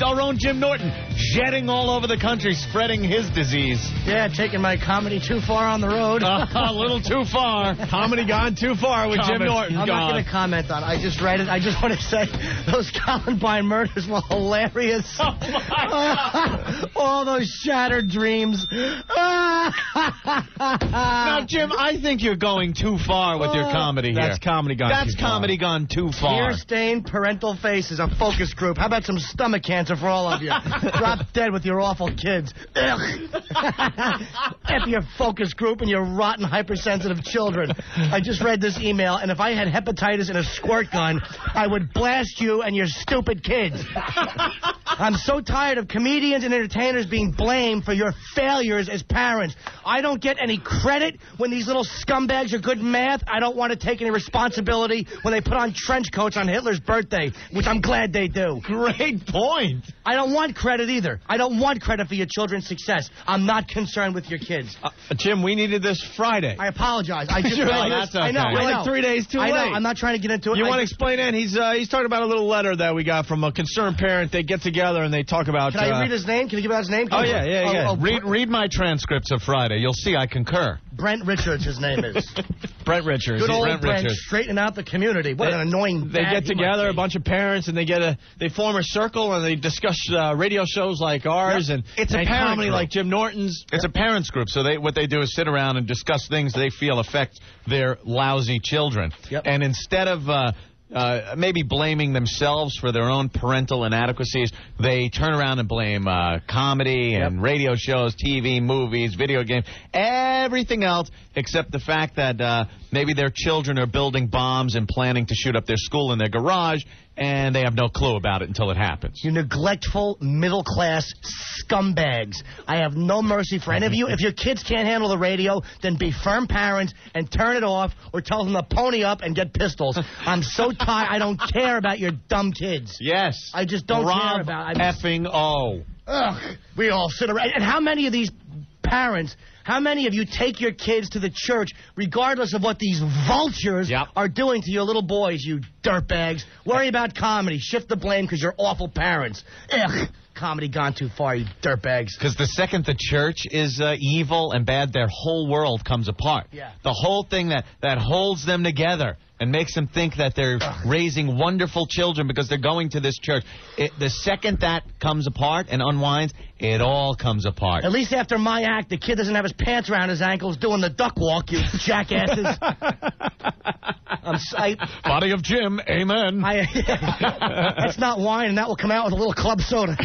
our own Jim Norton jetting all over the country, spreading his disease. Yeah, taking my comedy too far on the road. A little too far. Comedy gone too far with Jim Norton. I'm not going to comment on it. I just read it. I just want to say those Columbine murders were hilarious. Oh, my God. All those shattered dreams. Now, Jim, I think you're going too far with your comedy here. That's comedy gone That's too far. comedy gone too far. Tear-stained parental faces, a focus group. How about some stomach cancer for all of you? Drop dead with your awful kids. Ugh. F your focus group and your rotten, hypersensitive children. I just read this email, and if I had hepatitis and a squirt gun, I would blast you and your stupid kids. I'm so tired of comedians and entertainers being blamed for your failures as parents. I don't get any credit when these little scumbags are good in math. I don't want to take any responsibility when they put on trench coats on Hitler's birthday, which I'm glad they do. Great point. I don't want credit either. I don't want credit for your children's success. I'm not concerned with your kids. Jim, we needed this Friday. I apologize. I just that's okay. I know. You're like 3 days too late. I know. I'm not trying to get into it. You want to explain it? He's talking about a little letter that we got from a concerned parent. They get together and they talk about... Can I read his name? Can you give out his name? Oh, yeah. Read my transcripts of Friday. You'll see I concur. Brent Richards, his name is. Brent Richards. Good old Brent Brent, Richards. straightening out the community. What an annoying They dad get he might together, be. a bunch of parents, and they form a circle and they discuss radio shows like ours and It's a and parent comedy group. like Jim Norton's. It's a parents group, so what they do is sit around and discuss things they feel affect their lousy children. Yep. And instead of maybe blaming themselves for their own parental inadequacies, they turn around and blame comedy and radio shows, TV, movies, video games, everything else except the fact that maybe their children are building bombs and planning to shoot up their school in their garage, and they have no clue about it until it happens. You neglectful, middle-class scumbags. I have no mercy for any of you. If your kids can't handle the radio, then be firm parents and turn it off or tell them to pony up and get pistols. I'm so tired. I don't care about your dumb kids. Yes. I just don't care about it. effing O. Ugh. We all sit around. And how many of these parents... How many of you take your kids to the church regardless of what these vultures are doing to your little boys, you dirtbags? Worry about comedy. Shift the blame because you're awful parents. Ugh. Comedy gone too far, you dirtbags. Because the second the church is evil and bad, their whole world comes apart. Yeah. The whole thing that holds them together and makes them think that they're raising wonderful children because they're going to this church. The second that comes apart and unwinds, it all comes apart. At least after my act, the kid doesn't have his pants around his ankles doing the duck walk, you jackasses. Body of Jim, amen. That's not wine, and that will come out with a little club soda.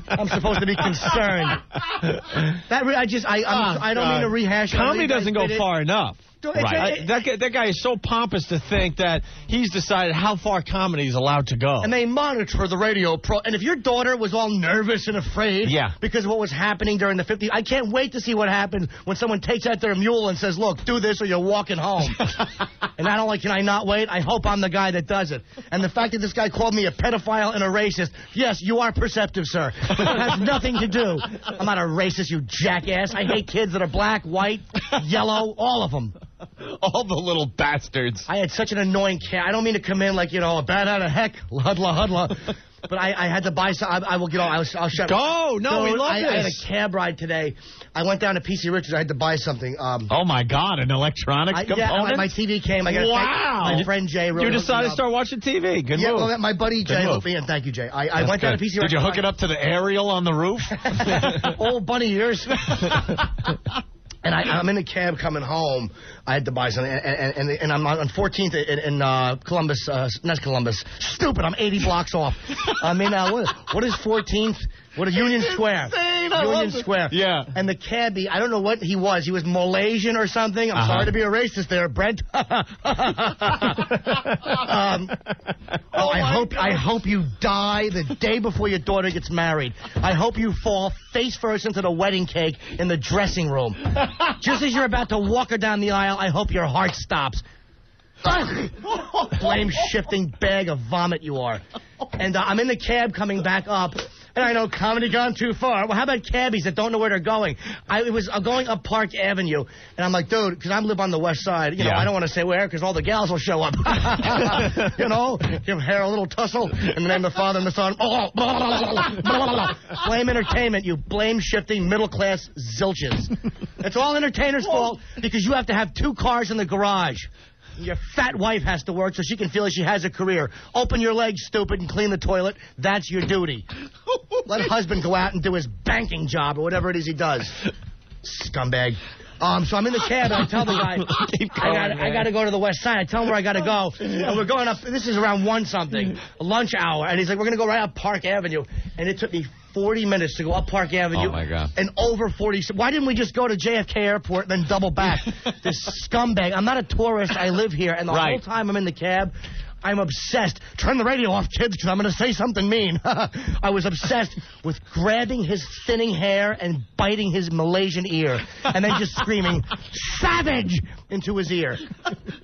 I'm supposed to be concerned. I don't mean to rehash. Comedy doesn't go far enough. Right. That guy is so pompous to think that he's decided how far comedy is allowed to go. And they monitor the radio and if your daughter was all nervous and afraid because of what was happening during the 50s, I can't wait to see what happens when someone takes out their mule and says, look, do this or you're walking home. And can I not wait? I hope I'm the guy that does it. And the fact that this guy called me a pedophile and a racist, yes, you are perceptive, sir. It has nothing to do. I'm not a racist, you jackass. I hate kids that are black, white, yellow, all of them. All the little bastards. I had such an annoying cat. I don't mean to come in like, a bat out of heck, huddla. But I had to buy some. I will get on. I'll shut up. Go! No, we love this. I had a cab ride today. I went down to PC Richards. I had to buy something. Oh, my God, an electronics component? Yeah, my TV came. I got my friend Jay. You decided to start watching TV. Good move. Well, my buddy Jay hooked me in. Thank you, Jay. I went down to PC Richards. Did you hook it up to the aerial on the roof? Old bunny ears. And I'm in a cab coming home. I had to buy something, and I'm on 14th in Columbus, not Columbus. Stupid, I'm 80 blocks off. I mean, what is 14th? What is Union Square? Union Square. Yeah. And the cabbie, I don't know what he was. He was Malaysian or something. I'm sorry to be a racist there, Brent. I hope you die the day before your daughter gets married. I hope you fall face first into the wedding cake in the dressing room. Just as you're about to walk her down the aisle, I hope your heart stops. Blame-shifting bag of vomit you are. And I'm in the cab coming back up, And I know comedy gone too far. Well, how about cabbies that don't know where they're going? I was going up Park Avenue, and I'm like, dude, because I live on the west side. You know, I don't want to say where because all the gals will show up. You know, give hair a little tussle in the name of the Father and the Son. Blame entertainment, you blame-shifting middle-class zilches. It's all entertainers' fault because you have to have 2 cars in the garage. Your fat wife has to work so she can feel like she has a career. Open your legs, stupid, and clean the toilet. That's your duty. Let husband go out and do his banking job or whatever it is he does. Scumbag. So I'm in the cab, and I tell the guy, I got to go to the west side. I tell him where I got to go. And we're going up, this is around 1-something, lunch hour. And he's like, we're going to go right up Park Avenue. And it took me 40 minutes to go up Park Avenue. Oh, my God. And over 40. Why didn't we just go to JFK Airport and then double back? This scumbag. I'm not a tourist. I live here. And the whole time I'm in the cab, I'm obsessed. Turn the radio off, kids, because I'm going to say something mean. I was obsessed with grabbing his thinning hair and biting his Malaysian ear, and then just screaming, "Savage!" into his ear.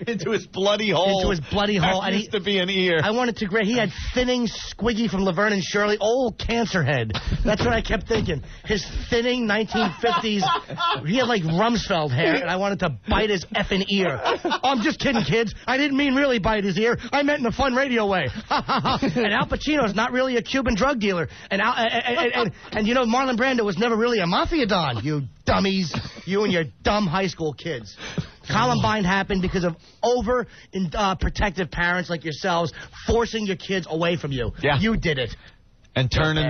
Into his bloody hole. Into his bloody hole. That used to be an ear. I wanted to grab. He had thinning Squiggy from Laverne and Shirley. Old cancer head. That's what I kept thinking. His thinning 1950s. He had like Rumsfeld hair, and I wanted to bite his effing ear. Oh, I'm just kidding, kids. I didn't mean really bite his ear. I meant in a fun radio way. And Al Pacino's not really a Cuban drug dealer. And you know, Marlon Brando was never really a mafia don. You dummies. You and your dumb high school kids. Columbine happened because of protective parents like yourselves forcing your kids away from you. Yeah. You did it. And turning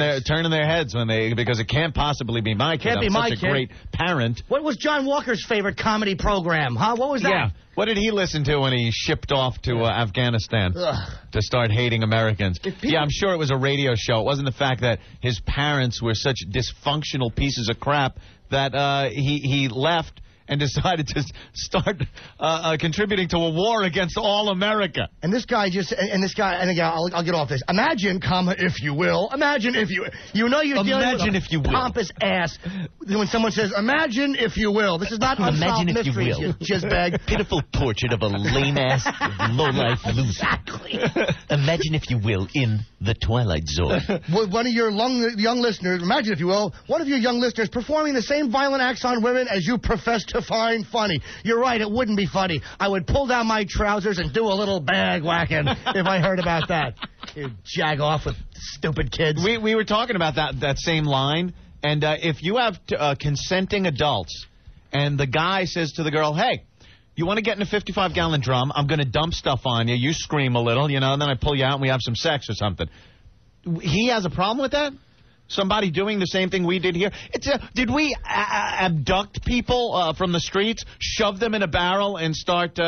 their heads because it can't possibly be my kid. Can't be my kid. Such a great parent. What was John Walker's favorite comedy program? Huh? What was that? Yeah. What did he listen to when he shipped off to Afghanistan to start hating Americans? Yeah, I'm sure it was a radio show. It wasn't the fact that his parents were such dysfunctional pieces of crap that he left and decided to start contributing to a war against all America. And this guy I'll get off this. Imagine, if you will. Imagine if you know you're dealing with a pompous ass when someone says, imagine if you will. This is not Unsolved Mysteries, you jizzbag. Pitiful portrait of a lame-ass, low-life loser. Exactly. Imagine, if you will, in the Twilight Zone. One of your young listeners, imagine, if you will, one of your young listeners performing the same violent acts on women as you profess to find funny. You're right, it wouldn't be funny. I would pull down my trousers and do a little bag whacking if I heard about that. You jag off with stupid kids. We were talking about that same line, and if you have consenting adults, and the guy says to the girl, hey, you want to get in a 55-gallon drum, I'm going to dump stuff on you, you scream a little, and then I pull you out and we have some sex or something. He has a problem with that? Somebody doing the same thing we did here? Did we abduct people from the streets, shove them in a barrel, and start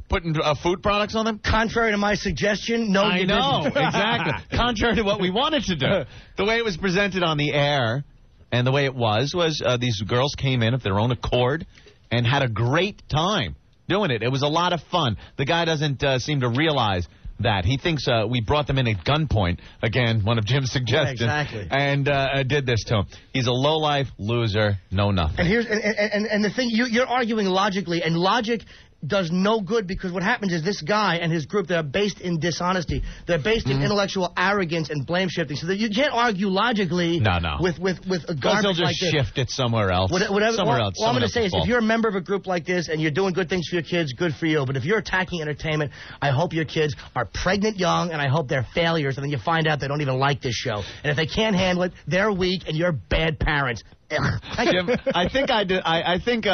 putting food products on them? Contrary to my suggestion, no, I know, exactly. Contrary to what we wanted to do. The way it was presented on the air, and the way it was these girls came in of their own accord and had a great time doing it. It was a lot of fun. The guy doesn't seem to realize that. He thinks we brought them in at gunpoint. Again, one of Jim's suggestions. Yeah, exactly. And did this to him. He's a low-life loser, know nothing. And here's and the thing, you're arguing logically, and logic does no good because what happens is this guy and his group, they're based in dishonesty. They're based in intellectual arrogance and blame shifting. So that you can't argue logically with a garbage they'll just like this. Shift it somewhere else. Whatever. Somewhere else. All I'm going to say is if you're a member of a group like this and you're doing good things for your kids, good for you. But if you're attacking entertainment, I hope your kids are pregnant young and I hope they're failures and then you find out they don't even like this show. And if they can't handle it, they're weak and you're bad parents. Jim, I think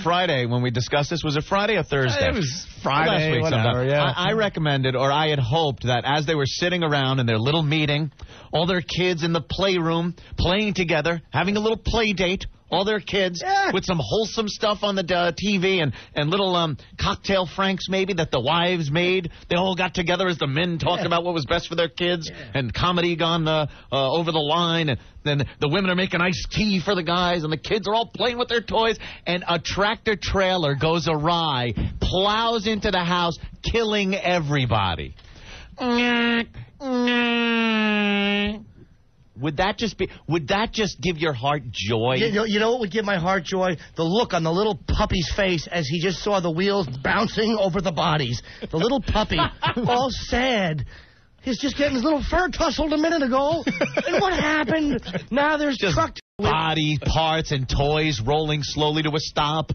Friday, when we discussed this, was it Friday or Thursday? It was Friday, last week whatever, yeah. I recommended, or I had hoped, that as they were sitting around in their little meeting, all their kids in the playroom, playing together, having a little play date, all their kids, with some wholesome stuff on the TV and little cocktail franks maybe that the wives made. They all got together as the men talked about what was best for their kids, and comedy gone over the line, and then the women are making iced tea for the guys, and the kids are all playing with their toys, and a tractor trailer goes awry, plows into the house, killing everybody. Would that just give your heart joy? You know what would give my heart joy? The look on the little puppy's face as he just saw the wheels bouncing over the bodies. The little puppy, all sad. He's just getting his little fur tussled a minute ago. And what happened? Now there's just truck... body parts and toys rolling slowly to a stop.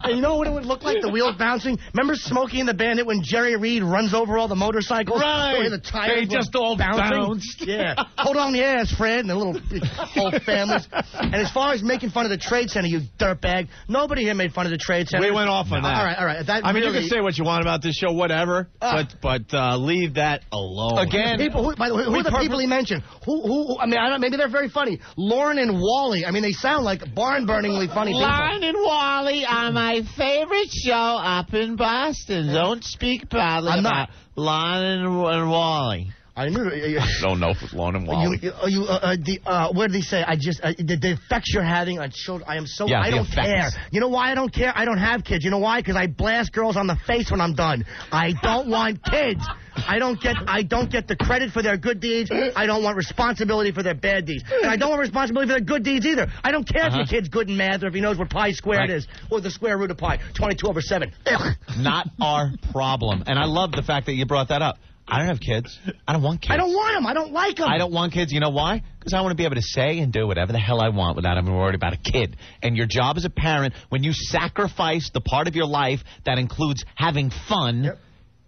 And you know what it would look like, the wheels bouncing? Remember Smokey and the Bandit when Jerry Reed runs over all the motorcycles? Right. The way the tires They just all bounced. Yeah. Hold on the ass, Fred, and the little whole families. And as far as making fun of the Trade Center, you dirtbag, nobody here made fun of the Trade Center. We went off on that. All right. That I mean, really... you can say what you want about this show, whatever, but leave that alone. Again, By the way, who are the people he mentioned? Who? I mean, I don't. Maybe they're very funny. Lauren and Wally. I mean, they sound like barn-burningly funny people. Lauren and Wally are my favorite show up in Boston. Don't speak badly about Lauren and Wally. I knew. I don't know if it's Lauren and Wally. What did he say? The effects you're having on children. I am so. Yeah, I don't effects. care. You know why I don't care? I don't have kids. You know why? Because I blast girls on the face when I'm done. I don't want kids. I don't get the credit for their good deeds. I don't want responsibility for their bad deeds. And I don't want responsibility for their good deeds either. I don't care if the kid's good in math or if he knows what pi squared is or the square root of pi. 22/7. Ugh. Not our problem. And I love the fact that you brought that up. I don't have kids. I don't want kids. I don't want them. I don't like them. I don't want kids. You know why? Because I want to be able to say and do whatever the hell I want without having to worry about a kid. And your job as a parent, when you sacrifice the part of your life that includes having fun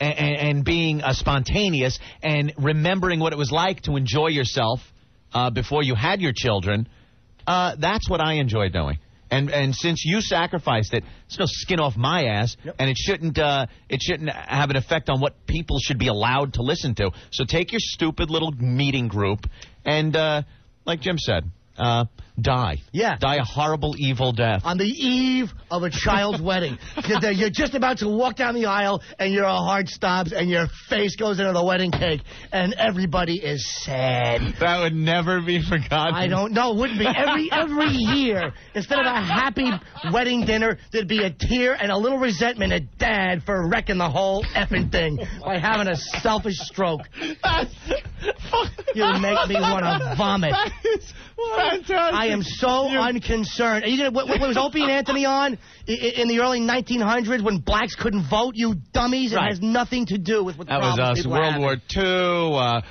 and being spontaneous and remembering what it was like to enjoy yourself before you had your children, that's what I enjoy doing. And since you sacrificed it, it's no skin off my ass, and it shouldn't have an effect on what people should be allowed to listen to. So take your stupid little meeting group and, like Jim said, die. Yeah. Die a horrible, evil death. On the eve of a child's wedding. You're just about to walk down the aisle, and your heart stops, and your face goes into the wedding cake, and everybody is sad. That would never be forgotten. I don't know. It wouldn't be. Every year, instead of a happy wedding dinner, there'd be a tear and a little resentment at Dad for wrecking the whole effing thing by having a selfish stroke. You make me want to vomit. Fantastic. I am so unconcerned. Are you gonna? What was Opie and Anthony on in the early 1900s when blacks couldn't vote? You dummies! It has nothing to do with what the that was us. people World having. War II.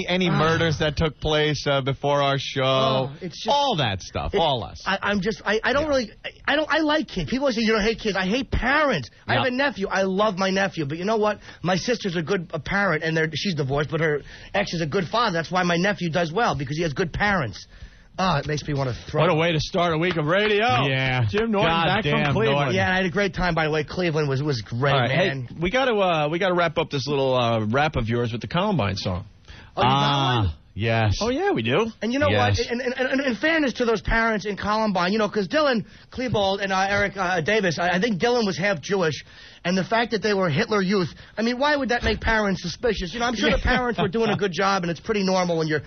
Any murders that took place before our show? It's just, all that stuff. All us. I like kids. People say you don't hate kids. I hate parents. I have a nephew. I love my nephew, but you know what? My sister's a good parent, and she's divorced, but her ex is a good father. That's why my nephew does well because he has good parents. It makes me want to throw. What a way to start a week of radio. Yeah. Jim Norton back from Cleveland. Norton. Yeah, I had a great time, by the way. Cleveland was great, All right, man. Hey, we got to wrap up this little rap of yours with the Columbine song. Oh, you got one? Yes. Oh, yeah, we do. And you know Yes. what? And in fairness to those parents in Columbine, you know, because Dylan Klebold and Eric Davis, I think Dylan was half Jewish, and the fact that they were Hitler Youth, I mean, why would that make parents suspicious? You know, I'm sure the parents were doing a good job, and it's pretty normal when your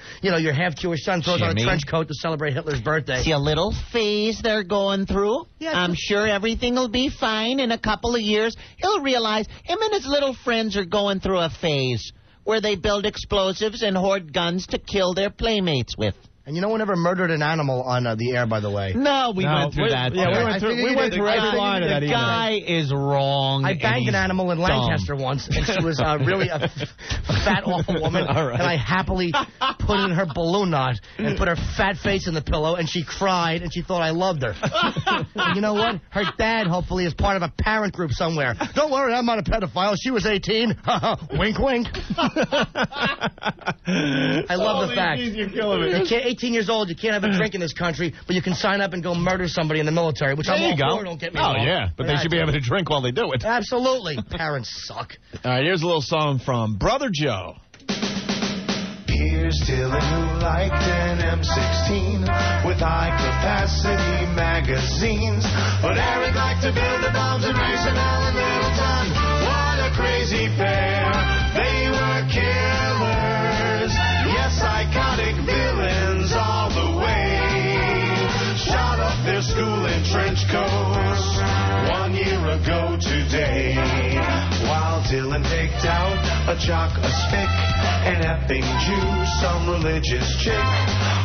half Jewish son throws on a trench coat to celebrate Hitler's birthday. See a little phase they're going through? Yeah, I'm sure everything will be fine in a couple of years. He'll realize him and his little friends are going through a phase where they build explosives and hoard guns to kill their playmates with. And no one ever murdered an animal on the air, by the way. No, we went through that. Yeah, too. we went through every line of that The email. guy is wrong. I banged an animal in Lancaster once, and she was really a fat, awful woman. All right. And I happily put in her balloon knot and put her fat face in the pillow, and she cried, and she thought I loved her. And you know what? Her dad, hopefully, is part of a parent group somewhere. Don't worry, I'm not a pedophile. She was 18. Wink, wink. I love the fact. You're killing me. You can't, 18 years old, you can't have a drink in this country, but you can sign up and go murder somebody in the military, which I'm all for, don't get me wrong. Oh, yeah, but they should be able to drink while they do it. Absolutely. Parents suck. All right, here's a little song from Brother Joe. Here's Dylan who liked an M16 with high-capacity magazines. But Eric liked to build the bombs and race in Allen Littleton. What a crazy pair. They were killers. Yes, psychotic villains all the way. Shot up their school in trench coats 1 year ago today. While Dylan picked out a jock, a stick, an effing Jew, some religious chick.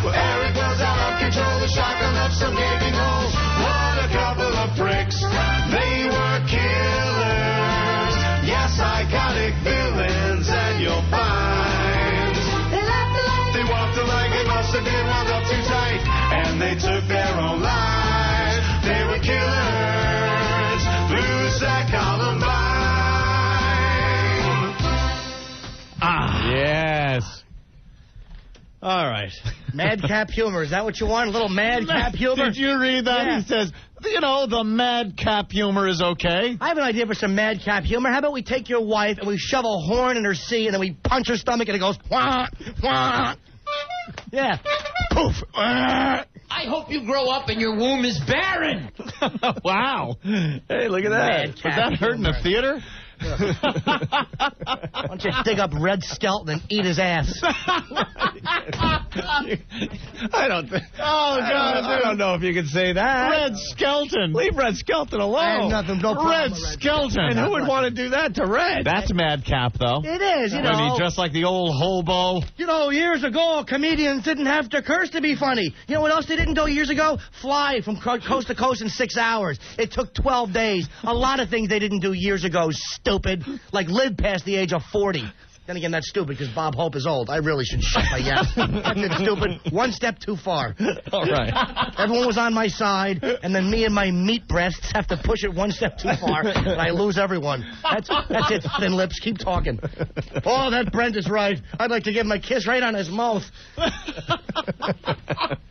Well, Eric was out of control, the shotgun left some gaping holes. What a couple of pricks. They were killers. Yes, psychotic villains. they took their own lives. They were killers. Blues at Columbine. Yes. All right. Madcap humor. Is that what you want? A little madcap humor? Did you read that? Yeah. He says, the madcap humor is okay. I have an idea for some madcap humor. How about we take your wife and we shove a horn in her C and then we punch her stomach and it goes, wah, wah. Yeah. Poof. I hope you grow up and your womb is barren. Wow. Hey, look at that. Madcap Was that hurt in the theater? Why don't you dig up Red Skelton and eat his ass? I don't think. Oh, God. I don't know if you can say that. Red Skelton. Leave Red Skelton alone. I have nothing, no problem Red with Red Skelton. And who would want to do that to Red? That's madcap, though. It is, When he dressed like the old hobo. You know, years ago, comedians didn't have to curse to be funny. You know what else they didn't do years ago? Fly from coast to coast in 6 hours. It took 12 days. A lot of things they didn't do years ago, stupid. Like live past the age of 40. Then again, that's stupid because Bob Hope is old. I really should shut my yes. That's it, stupid. One step too far. All right. Everyone was on my side, and then me and my meat breasts have to push it one step too far, and I lose everyone. That's it, thin lips. Keep talking. Oh, that Brent is right. I'd like to give him a kiss right on his mouth.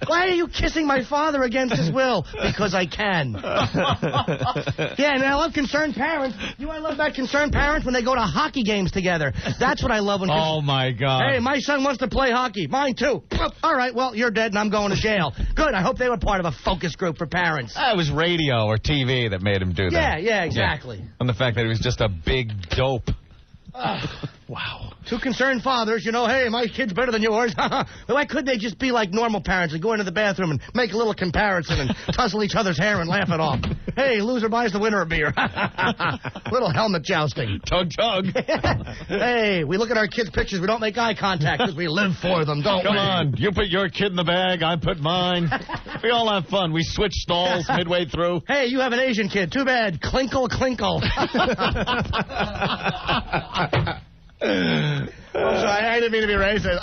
Why are you kissing my father against his will? Because I can. Yeah, and I love concerned parents. You know what I love about concerned parents? When they go to hockey games together. That's what I love when... Oh, my God. Hey, my son wants to play hockey. Mine, too. All right, well, you're dead and I'm going to jail. Good, I hope they were part of a focus group for parents. It was radio or TV that made him do that. Yeah, exactly. Yeah. And the fact that he was just a big dope. Wow. Two concerned fathers, you know, hey, my kid's better than yours. Why couldn't they just be like normal parents and go into the bathroom and make a little comparison and tussle each other's hair and laugh it off? Hey, loser buys the winner a beer. Little helmet jousting. Tug, tug. Hey, we look at our kids' pictures. We don't make eye contact because we live for them, don't we? Come on. You put your kid in the bag. I put mine. We all have fun. We switch stalls midway through. Hey, you have an Asian kid. Too bad. Clinkle, clinkle. I'm sorry, I didn't mean to be racist.